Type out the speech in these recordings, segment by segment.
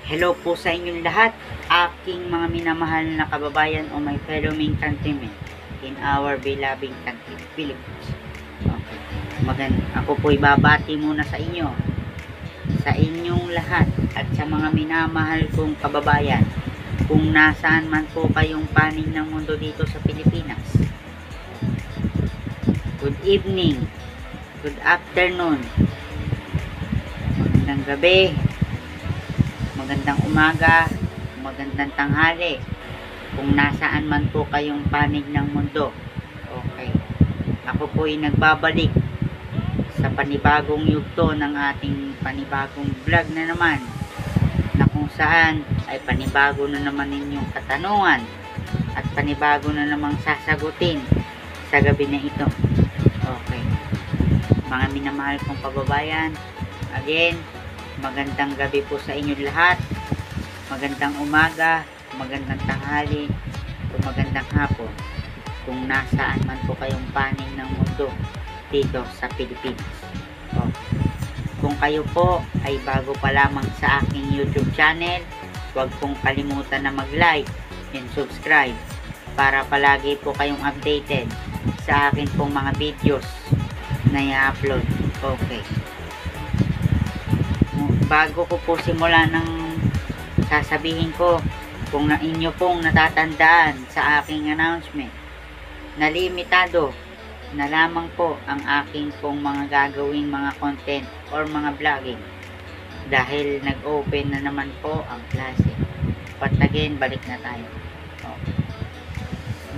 Hello po sa inyong lahat, aking mga minamahal na kababayan o my fellow main countrymen in our beloved country, Philippines. Okay. Ako po'y babati muna sa inyo, sa inyong lahat at sa mga minamahal kong kababayan kung nasaan man po kayong panig ng mundo dito sa Pilipinas. Good evening, good afternoon, magandang gabi, magandang umaga, magandang tanghali kung nasaan man po kayong panig ng mundo. Okay. Ako po ay nagbabalik sa panibagong yugto ng ating panibagong vlog na naman, na kung saan ay panibago na naman ninyong katanungan at panibago na namang sasagutin sa gabi na ito. Okay. Mga minamahal kong kababayan, again, magandang gabi po sa inyo lahat, magandang umaga, magandang tanghali, o magandang hapon kung nasaan man po kayong panig ng mundo dito sa Pilipinas. Kung kayo po ay bago pa lamang sa aking YouTube channel, huwag pong kalimutan na mag-like and subscribe para palagi po kayong updated sa akin pong mga videos na i-upload. Okay. Bago ko po simula ng sasabihin ko, kung na inyo pong natatandaan sa aking announcement na limitado na lamang po ang aking pong mga gagawing mga content or mga vlogging dahil nag-open na naman po ang klase. But again, balik na tayo.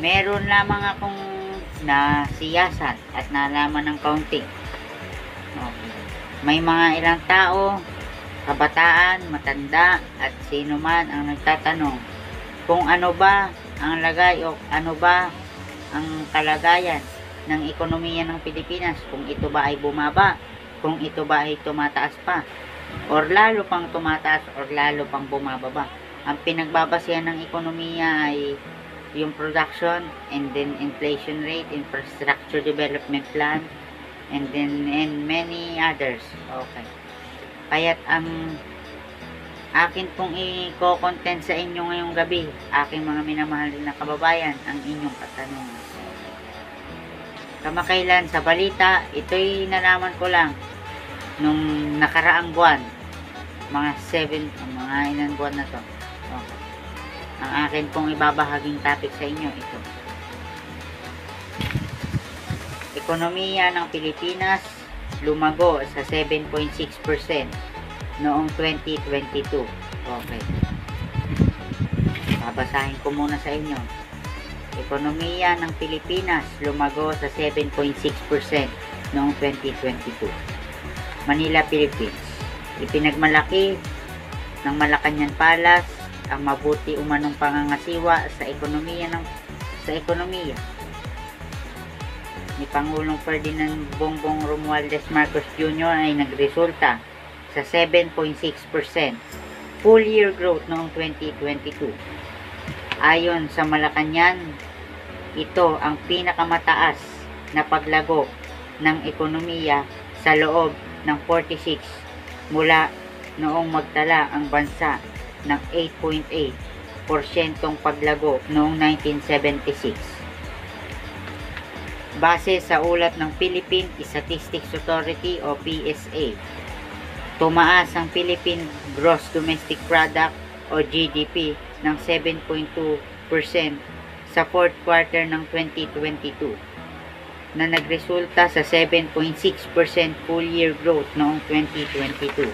Meron lamang akong nasiyasat at nalaman ng kaunti. May mga ilang tao, kabataan, matanda, at sino man ang nagtatanong kung ano ba ang lagay o ano ba ang kalagayan ng ekonomiya ng Pilipinas, kung ito ba ay bumaba, kung ito ba ay tumataas pa, or lalo pang tumataas or lalo pang bumababa. Ang pinagbabasehan ng ekonomiya ay yung production, and then inflation rate, infrastructure development plan, and many others. Okay. Kaya't ang akin pong i-content sa inyo ngayong gabi, aking mga minamahal na kababayan, ang inyong katanungan. Kamakailan sa balita, ito'y nalaman ko lang nung nakaraang buwan, mga ilang buwan na to. Okay. Ang akin pong ibabahaging topic sa inyo, ito. Ekonomiya ng Pilipinas lumago sa 7.6% noong 2022. Okay. Babasahin ko muna sa inyo. Ekonomiya ng Pilipinas lumago sa 7.6% noong 2022. Manila, Philippines. Ipinagmalaki ng Malacañang Palace ang mabuti umanong pangangasiwa sa ekonomiya ni Pangulong Ferdinand Bongbong Romualdez Marcos Jr. ay nagresulta sa 7.6% full year growth noong 2022. Ayon sa Malacañang, ito ang pinakamataas na paglago ng ekonomiya sa loob ng 46 mula noong magtala ang bansa ng 8.8% paglago noong 1976. Base sa ulat ng Philippine Statistics Authority o PSA, tumaas ang Philippine Gross Domestic Product o GDP ng 7.2% sa fourth quarter ng 2022 na nagresulta sa 7.6% full year growth noong 2022.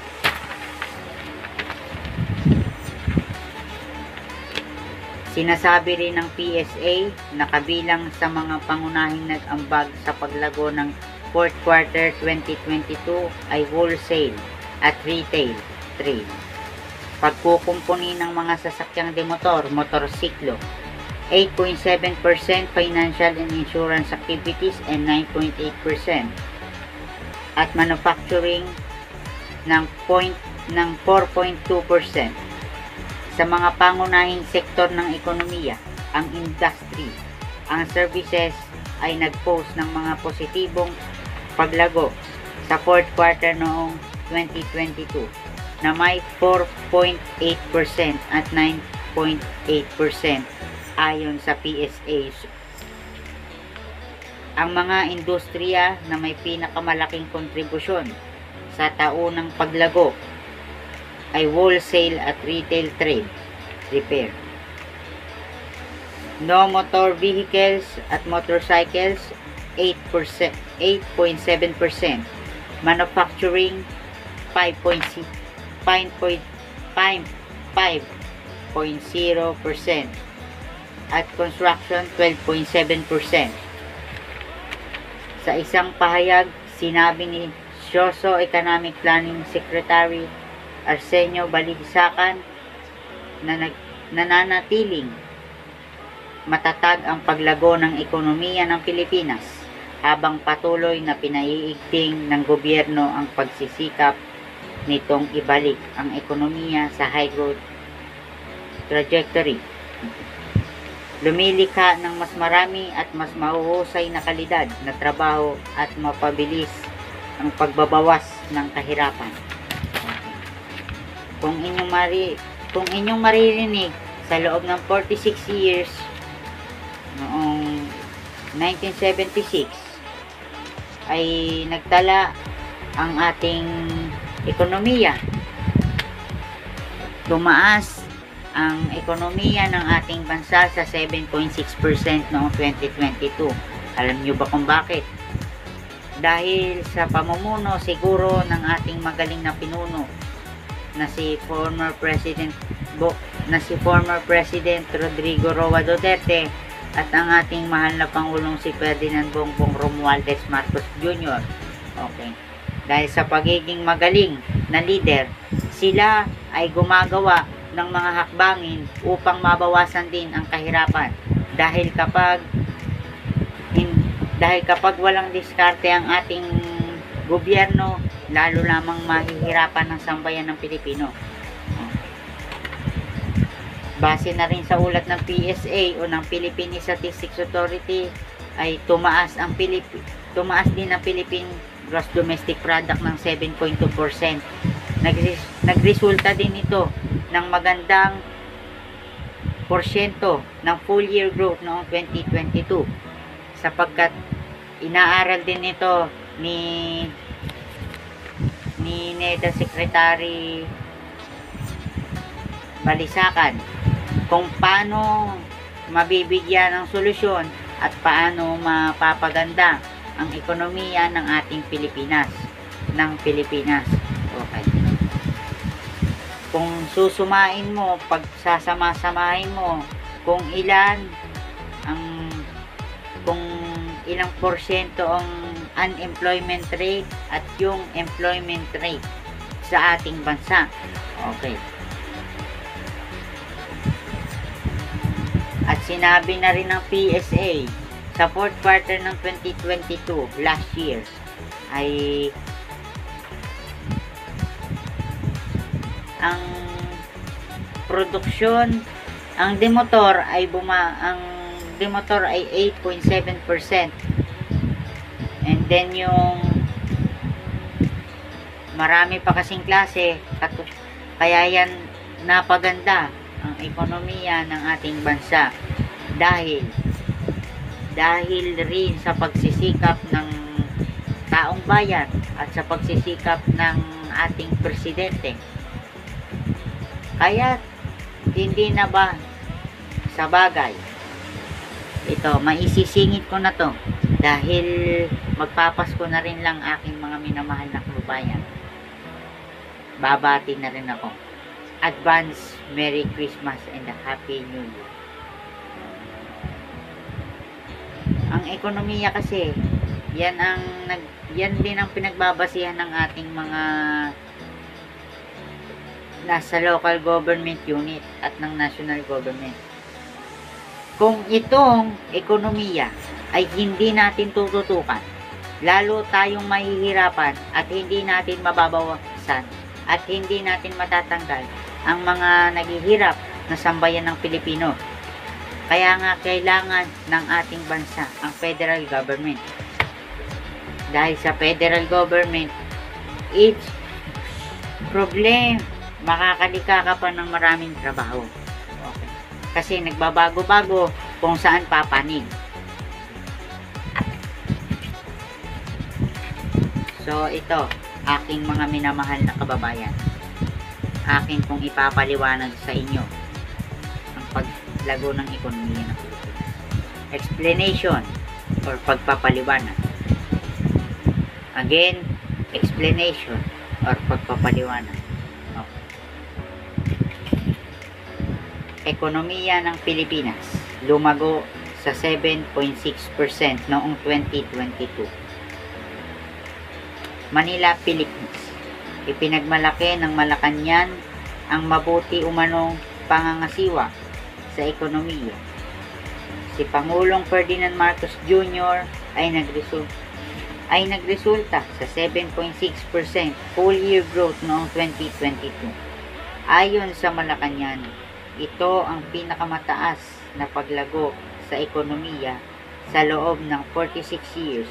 Sinasabi rin ng PSA na kabilang sa mga pangunahing nag-ambag sa paglago ng fourth quarter 2022 ay wholesale at retail trade, pagkukumpuni ng mga sasakyang demotor, motorsiklo, 8.7%, financial and insurance activities and 9.8%, at manufacturing ng 4.2%. Sa mga pangunahing sektor ng ekonomiya, ang industry, ang services ay nag-post ng mga positibong paglago sa fourth quarter noong 2022 na may 4.8% at 9.8% ayon sa PSA. Ang mga industriya na may pinakamalaking kontribusyon sa taunang paglago ay wholesale at retail trade, repair. No motor vehicles at motorcycles 8%, 8.7%. Manufacturing 5.0% at construction 12.7%. Sa isang pahayag, sinabi ni Socio-Economic Planning Secretary Arsenio Balisacan na nananatiling matatag ang paglago ng ekonomiya ng Pilipinas habang patuloy na pinaiigting ng gobyerno ang pagsisikap nitong ibalik ang ekonomiya sa high growth trajectory. Lumilikha ng mas marami at mas mahuhusay na kalidad na trabaho at mapabilis ang pagbabawas ng kahirapan. Kung inyong maririnig sa loob ng 46 years noong 1976 ay nagtala ang ating ekonomiya. Tumaas ang ekonomiya ng ating bansa sa 7.6% noong 2022. Alam niyo ba kung bakit? Dahil sa pamumuno siguro ng ating magaling na pinuno na si former President Rodrigo Roa Duterte at ang ating mahal na Pangulong si Ferdinand Bongbong Romualdez Marcos Jr. Okay. Dahil sa pagiging magaling na leader, sila ay gumagawa ng mga hakbangin upang mabawasan din ang kahirapan. Dahil kapag walang diskarte ang ating gobyerno, lalo lamang mahihirapan ang sambayan ng Pilipino. Base na rin sa ulat ng PSA o ng Philippine Statistics Authority ay tumaas din ang Philippine Gross Domestic Product ng 7.2%. Nagresulta din ito ng magandang porsyento ng full year growth noong 2022 sapagkat inaaral din ito ni NEDA Secretary Balisacan kung paano mabibigyan ng solusyon at paano mapapaganda ang ekonomiya ng ating Pilipinas. Okay. Kung susumain mo, pagsasama-samahin mo kung ilang porsyento ang unemployment rate at yung employment rate sa ating bansa. Okay. At sinabi na rin ng PSA sa fourth quarter ng 2022 last year ay ang produksyon, ang demotor ay 8.7%. And then yung marami pa kasing klase, kaya yan napaganda ang ekonomiya ng ating bansa dahil rin sa pagsisikap ng taong bayan at sa pagsisikap ng ating presidente. Kaya hindi na ba sa bagay ito, maisisingit ko na to dahil magpapasko na rin lang aking mga minamahal na kababayan. Babati na rin ako. Advance Merry Christmas and a Happy New Year. Ang ekonomiya kasi, yan din ang pinagbabasihan ng ating mga nasa local government unit at ng national government. Kung itong ekonomiya ay hindi natin tututukan, lalo tayong mahihirapan at hindi natin mababawasan at hindi natin matatanggal ang mga naghihirap na sambayan ng Pilipino. Kaya nga kailangan ng ating bansa ang federal government. Dahil sa federal government, each Makakalika ka pa ng maraming trabaho. Okay. Kasi nagbabago-bago kung saan papanig. So, ito, aking mga minamahal na kababayan. Akin pong ipapaliwanag sa inyo ang paglago ng ekonomiya ng Pilipinas. Explanation or pagpapaliwanag. Again, explanation or pagpapaliwanag. Okay. Ekonomiya ng Pilipinas lumago sa 7.6% noong 2022. Manila, Philippines. Ipinagmalaki ng Malacanang ang mabuti umanong pangangasiwa sa ekonomiya. Si Pangulong Ferdinand Marcos Jr. ay nagresulta sa 7.6% full year growth noong 2022. Ayon sa Malacanang, ito ang pinakamataas na paglago sa ekonomiya sa loob ng 46 years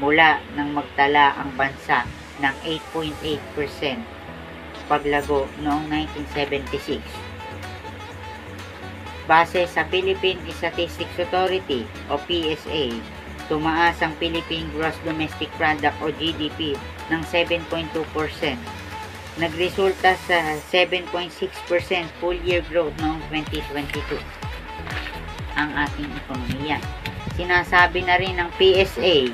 mula nang magtala ang bansa ng 8.8% paglago noong 1976. Base sa Philippine Statistics Authority o PSA, tumaas ang Philippine Gross Domestic Product o GDP ng 7.2%. Nagresulta sa 7.6% full year growth noong 2022 ang ating ekonomiya. Sinasabi na rin ng PSA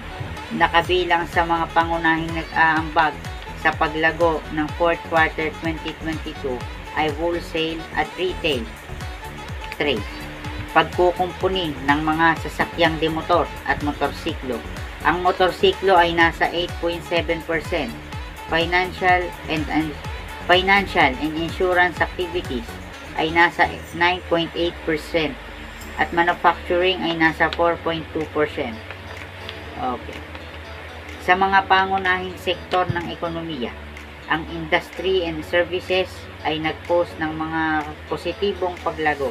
na kabilang sa mga pangunahing nag-aambag sa paglago ng fourth quarter 2022 ay wholesale at retail trade, pagkukumpuni ng mga sasakyang demotor at motorsiklo. Ang motorsiklo ay nasa 8.7%, financial and insurance activities ay nasa 9.8% at manufacturing ay nasa 4.2%. Okay. Sa mga pangunahing sektor ng ekonomiya, ang industry and services ay nag-post ng mga positibong paglago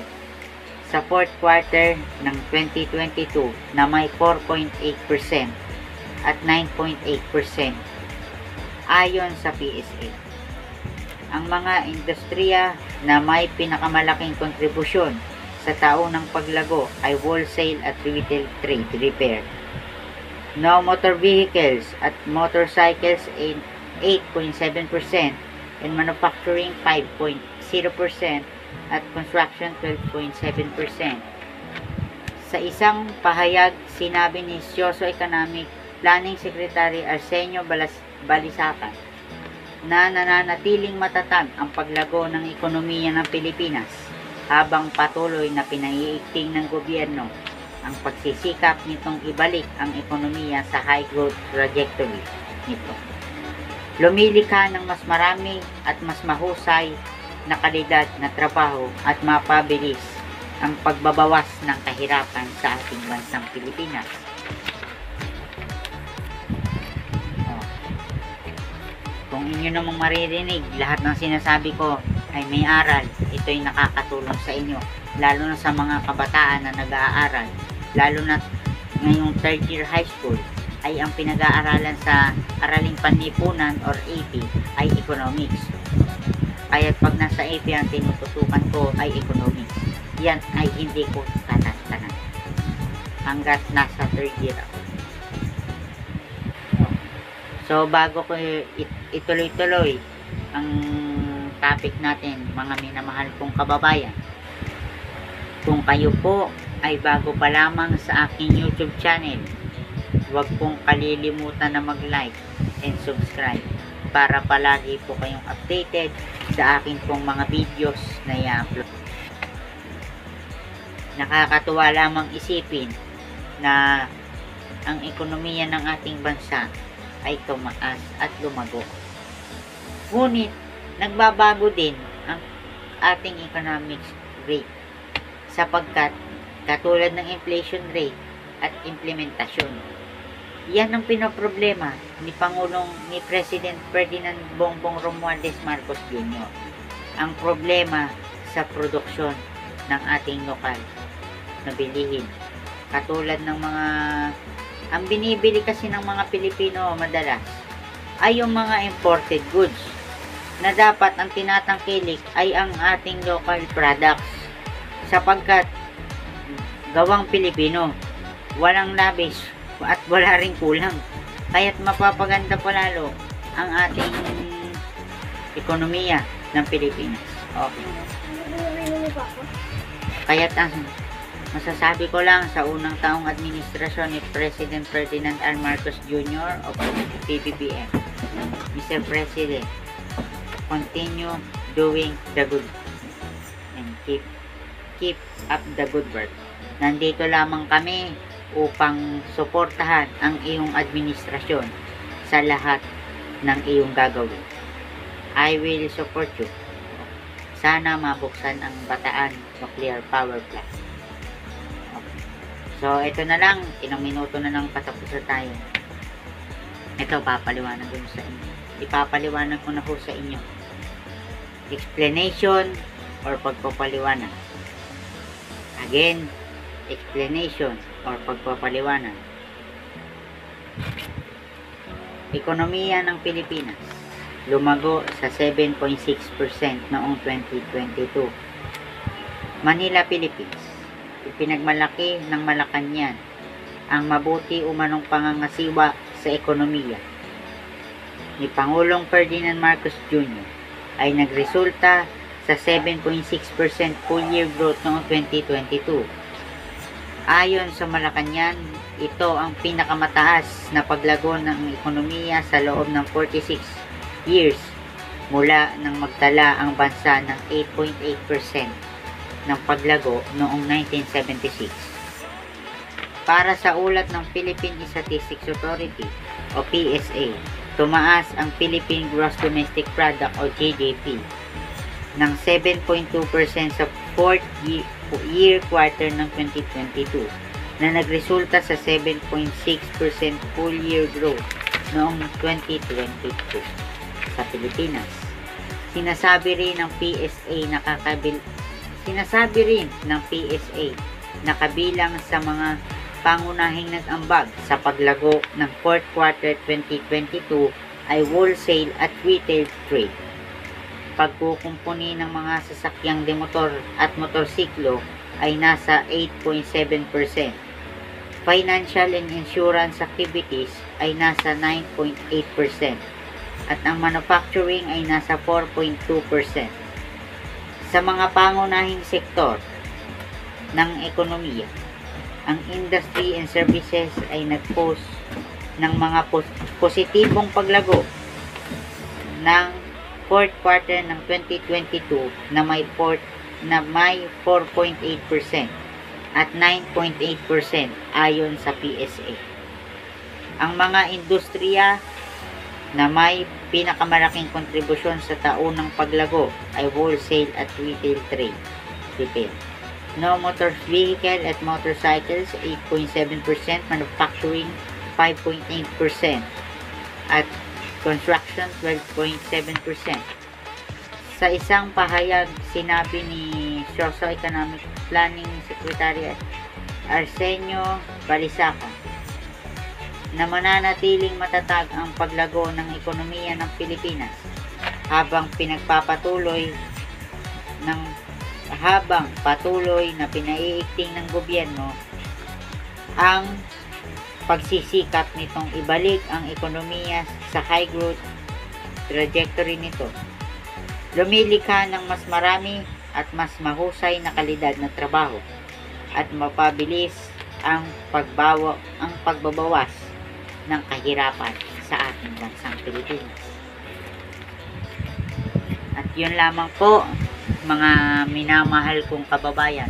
sa fourth quarter ng 2022 na may 4.8% at 9.8% ayon sa PSA. Ang mga industriya na may pinakamalaking kontribusyon sa taunang paglago ay wholesale at retail trade repair. No motor vehicles at motorcycles in 8.7% and manufacturing 5.0% at construction 12.7%. Sa isang pahayag, sinabi ni Socio-Economic Planning Secretary Arsenio Balisacan na nananatiling matatag ang paglago ng ekonomiya ng Pilipinas habang patuloy na pinaiigting ng gobyerno ang pagsisikap nitong ibalik ang ekonomiya sa high growth trajectory nito. Lumilika ng mas marami at mas mahusay na kalidad na trabaho at mapabilis ang pagbabawas ng kahirapan sa ating bansang Pilipinas. Kung inyo namang maririnig, lahat ng sinasabi ko ay may aral. Ito'y nakakatulong sa inyo, lalo na sa mga kabataan na nag-aaral. Lalo na ngayong third year high school ay ang pinag-aaralan sa Araling Panlipunan or AP ay economics. Kaya pag nasa AP ang tinututukan ko ay economics. Yan ay hindi ko tatanan hanggat nasa third year ako. So bago ko ituloy-tuloy ang topic natin, mga minamahal kong kababayan, kung kayo po ay bago pa lamang sa aking YouTube channel, huwag pong kalilimutan na mag-like and subscribe para palagi po kayong updated sa aking pong mga videos na i-upload. Nakakatuwa lamang isipin na ang ekonomiya ng ating bansa ay tumaas at lumago. Ngunit, nagbabago din ang ating economic rate sapagkat katulad ng inflation rate at implementasyon. Yan ang pinoproblema ni President Ferdinand Bongbong Romualdez Marcos Jr. Ang problema sa produksyon ng ating lokal na bilihin. Katulad ng ang binibili kasi ng mga Pilipino madalas ay yung mga imported goods. na dapat ang tinatangkilik ay ang ating local products sapagkat gawang Pilipino, walang labis at wala ring kulang. Kaya't mapapaganda pa lalo ang ating ekonomiya ng Pilipinas. Okay. Kaya't ang masasabi ko lang sa unang taong administrasyon ni President Ferdinand R. Marcos Jr. of PBBM, Mr. President, continue doing the good and keep up the good work. Nandito lamang kami upang suportahan ang iyong administrasyon sa lahat ng iyong gagawin. I will support you. Sana mabuksan ang Bataan Nuclear Power Plant. Okay. So, ito na lang. Ilang minuto na lang patapos na tayo. Ito, papaliwanag ko sa inyo. Ipapaliwanag ko na po sa inyo. Explanation or pagpapaliwanag. Again, explanation or pagpapaliwanag. Ekonomiya ng Pilipinas lumago sa 7.6% noong 2022. Manila, Philippines. Ipinagmalaki ng Malacanang ang mabuti umanong pangangasiwa sa ekonomiya ni Pangulong Ferdinand Marcos Jr. ay nagresulta sa 7.6% full year growth noong 2022. Ayon sa Malacanang, ito ang pinakamataas na paglago ng ekonomiya sa loob ng 46 years mula nang magtala ang bansa ng 8.8% ng paglago noong 1976. Para sa ulat ng Philippine Statistics Authority o PSA, tumaas ang Philippine Gross Domestic Product o GDP ng 7.2% sa fourth year quarter ng 2022 na nagresulta sa 7.6% full year growth noong 2022 sa Pilipinas. Sinasabi rin ng PSA na kabilang sa mga pangunahing nag-ambag sa paglago ng fourth quarter 2022 ay wholesale at retail trade. Pagkukumpuni ng mga sasakyang demotor at motorsiklo ay nasa 8.7%. Financial and insurance activities ay nasa 9.8%. At ang manufacturing ay nasa 4.2%. Sa mga pangunahing sektor ng ekonomiya, ang industry and services ay nag-post ng mga positibong paglago ng fourth quarter ng 2022 na may 4.8% at 9.8% ayon sa PSA. Ang mga industriya na may pinakamalaking kontribusyon sa taunang paglago ay wholesale at retail trade. Depende. No motor vehicle at motorcycles 8.7%, manufacturing 5.8% at construction 12.7%. Sa isang pahayag, sinabi ni Socio-Economic Planning Secretary Arsenio Balisacan na mananatiling matatag ang paglago ng ekonomiya ng Pilipinas habang patuloy na pinaiigting ng gobyerno ang pagsisikap nitong ibalik ang ekonomiya sa high growth trajectory nito. Lumilikha ng mas marami at mas mahusay na kalidad na trabaho at mapabilis ang pagbabawas ng kahirapan sa ating bansang Pilipinas. At yun lamang po, mga minamahal kong kababayan.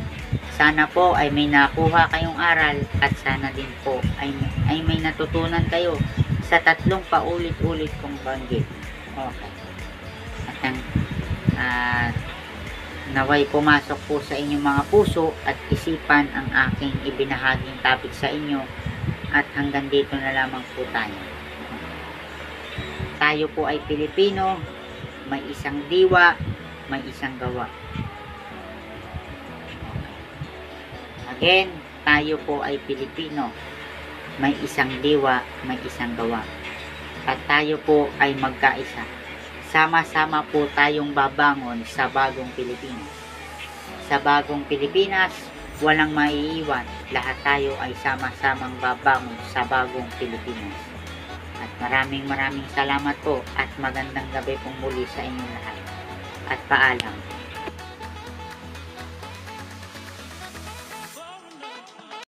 Sana po ay may nakuha kayong aral at sana din po ay may natutunan kayo sa tatlong paulit-ulit kong banggit. Okay. At naway pumasok po sa inyong mga puso at isipan ang aking ibinahaging topic sa inyo. At hanggang dito na lamang po tayo. Tayo po ay Pilipino, may isang diwa, may isang gawa. Again, tayo po ay Pilipino, may isang diwa, may isang gawa. At tayo po ay magkaisa Sama-sama po tayong babangon sa bagong Pilipinas. Sa bagong Pilipinas, walang maiiwan. Lahat tayo ay sama-samang babangon sa bagong Pilipinas. At maraming salamat po at magandang gabi pong muli sa inyong lahat. At paalam.